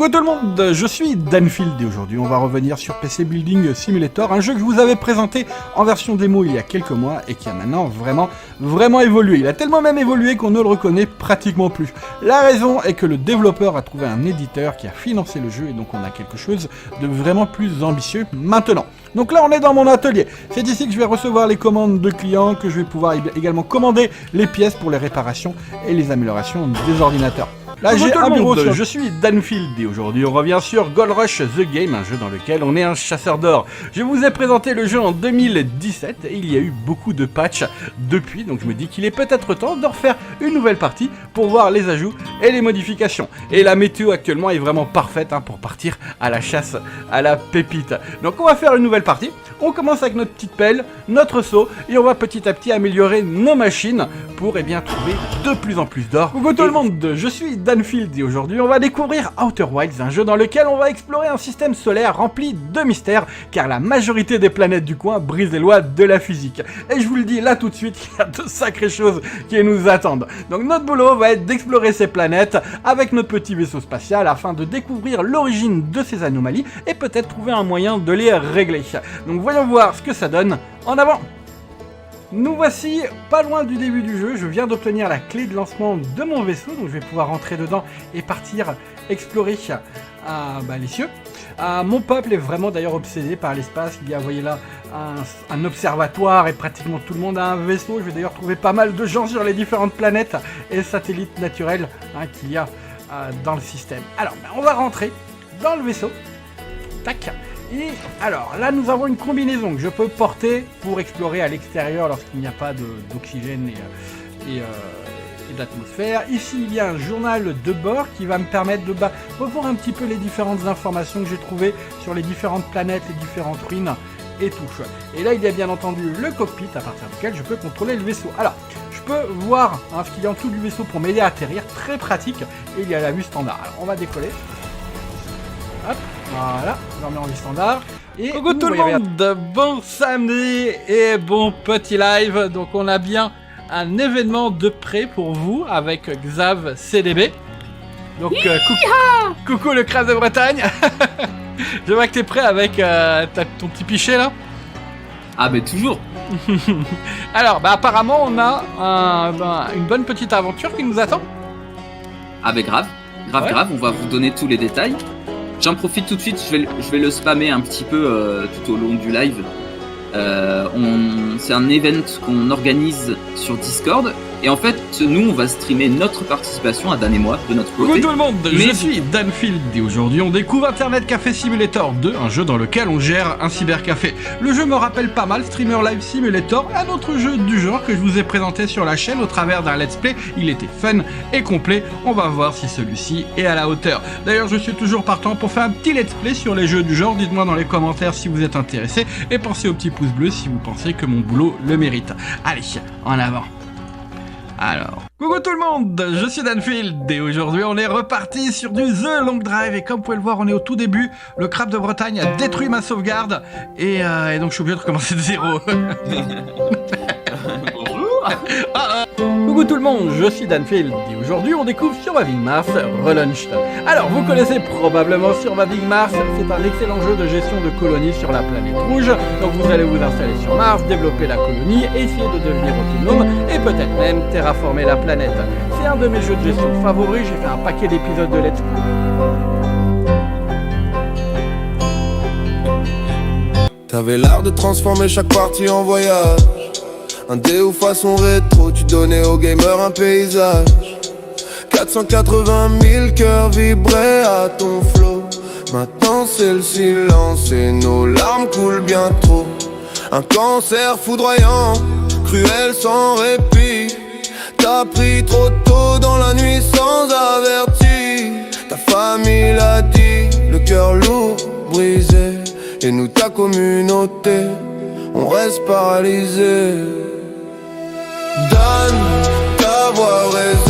Coucou tout le monde, je suis Danfield et aujourd'hui on va revenir sur PC Building Simulator, un jeu que je vous avais présenté en version démo il y a quelques mois et qui a maintenant vraiment évolué. Il a tellement même évolué qu'on ne le reconnaît pratiquement plus. La raison est que le développeur a trouvé un éditeur qui a financé le jeu et donc on a quelque chose de vraiment plus ambitieux maintenant. Donc là on est dans mon atelier, c'est ici que je vais recevoir les commandes de clients, que je vais pouvoir également commander les pièces pour les réparations et les améliorations des ordinateurs. Là j'ai un bureau, je suis Danfield et aujourd'hui on revient sur Gold Rush The Game, un jeu dans lequel on est un chasseur d'or. Je vous ai présenté le jeu en 2017 et il y a eu beaucoup de patchs depuis, donc je me dis qu'il est peut-être temps de refaire une nouvelle partie pour voir les ajouts et les modifications. Et la météo actuellement est vraiment parfaite pour partir à la chasse à la pépite. Donc on va faire une nouvelle partie, on commence avec notre petite pelle, notre seau et on va petit à petit améliorer nos machines pour trouver de plus en plus d'or. Coucou tout le monde, je suis Danfield et aujourd'hui on va découvrir Outer Wilds, un jeu dans lequel on va explorer un système solaire rempli de mystères car la majorité des planètes du coin brisent les lois de la physique. Et je vous le dis là tout de suite, il y a de sacrées choses qui nous attendent. Donc notre boulot va être d'explorer ces planètes avec notre petit vaisseau spatial afin de découvrir l'origine de ces anomalies et peut-être trouver un moyen de les régler. Donc voyons voir ce que ça donne. En avant! Nous voici pas loin du début du jeu, je viens d'obtenir la clé de lancement de mon vaisseau, donc je vais pouvoir rentrer dedans et partir explorer les cieux. Mon peuple est vraiment d'ailleurs obsédé par l'espace, il y a, voyez là, un observatoire et pratiquement tout le monde a un vaisseau. Je vais d'ailleurs trouver pas mal de gens sur les différentes planètes et satellites naturels qu'il y a dans le système. Alors, on va rentrer dans le vaisseau, tac. Et alors là nous avons une combinaison que je peux porter pour explorer à l'extérieur lorsqu'il n'y a pas d'oxygène et d'atmosphère. Ici il y a un journal de bord qui va me permettre de revoir un petit peu les différentes informations que j'ai trouvées sur les différentes planètes, les différentes ruines et tout. Et là il y a bien entendu le cockpit à partir duquel je peux contrôler le vaisseau. Alors je peux voir ce qu'il y a en dessous du vaisseau pour m'aider à atterrir, très pratique, et il y a la vue standard. Alors on va décoller. Hop, voilà, je remets en vue standard. Et coucou tout le monde, bon samedi et bon petit live. Donc on a bien un événement de près pour vous avec Xav CDB. Donc coucou le Crash de Bretagne. Je vois que t'es prêt avec ton petit pichet là. Ah mais toujours. Alors apparemment on a une bonne petite aventure qui nous attend. Ah mais grave, on va vous donner tous les détails. J'en profite tout de suite, je vais le spammer un petit peu tout au long du live. C'est un event qu'on organise sur Discord. Et en fait, nous, on va streamer notre participation à Dan et moi, de notre côté. Coucou tout le monde, je suis Danfield et aujourd'hui on découvre Internet Café Simulator 2, un jeu dans lequel on gère un cybercafé. Le jeu me rappelle pas mal Streamer Live Simulator, un autre jeu du genre que je vous ai présenté sur la chaîne au travers d'un let's play. Il était fun et complet, on va voir si celui-ci est à la hauteur. D'ailleurs, je suis toujours partant pour faire un petit let's play sur les jeux du genre. Dites-moi dans les commentaires si vous êtes intéressé et pensez au petit pouce bleu si vous pensez que mon boulot le mérite. Allez, en avant. Alors, coucou tout le monde, je suis Danfield et aujourd'hui on est reparti sur du The Long Drive et comme vous pouvez le voir on est au tout début, le crabe de Bretagne a détruit ma sauvegarde et donc je suis obligé de recommencer de zéro. Bonjour. Coucou tout le monde, je suis Danfield et aujourd'hui on découvre Surviving Mars Relaunched. Alors vous connaissez probablement Surviving Mars, c'est un excellent jeu de gestion de colonies sur la planète rouge. Donc vous allez vous installer sur Mars, développer la colonie, essayer de devenir autonome et peut-être même terraformer la planète. C'est un de mes jeux de gestion favoris, j'ai fait un paquet d'épisodes de Let's Play. T'avais l'art de transformer chaque partie en voyage. Un déo façon rétro, tu donnais aux gamers un paysage. 480 000 cœurs vibraient à ton flow. Maintenant c'est le silence et nos larmes coulent bien trop. Un cancer foudroyant, cruel sans répit. T'as pris trop tôt dans la nuit sans avertir. Ta famille l'a dit, le cœur lourd, brisé. Et nous ta communauté, on reste paralysé. Donne ta voix raison.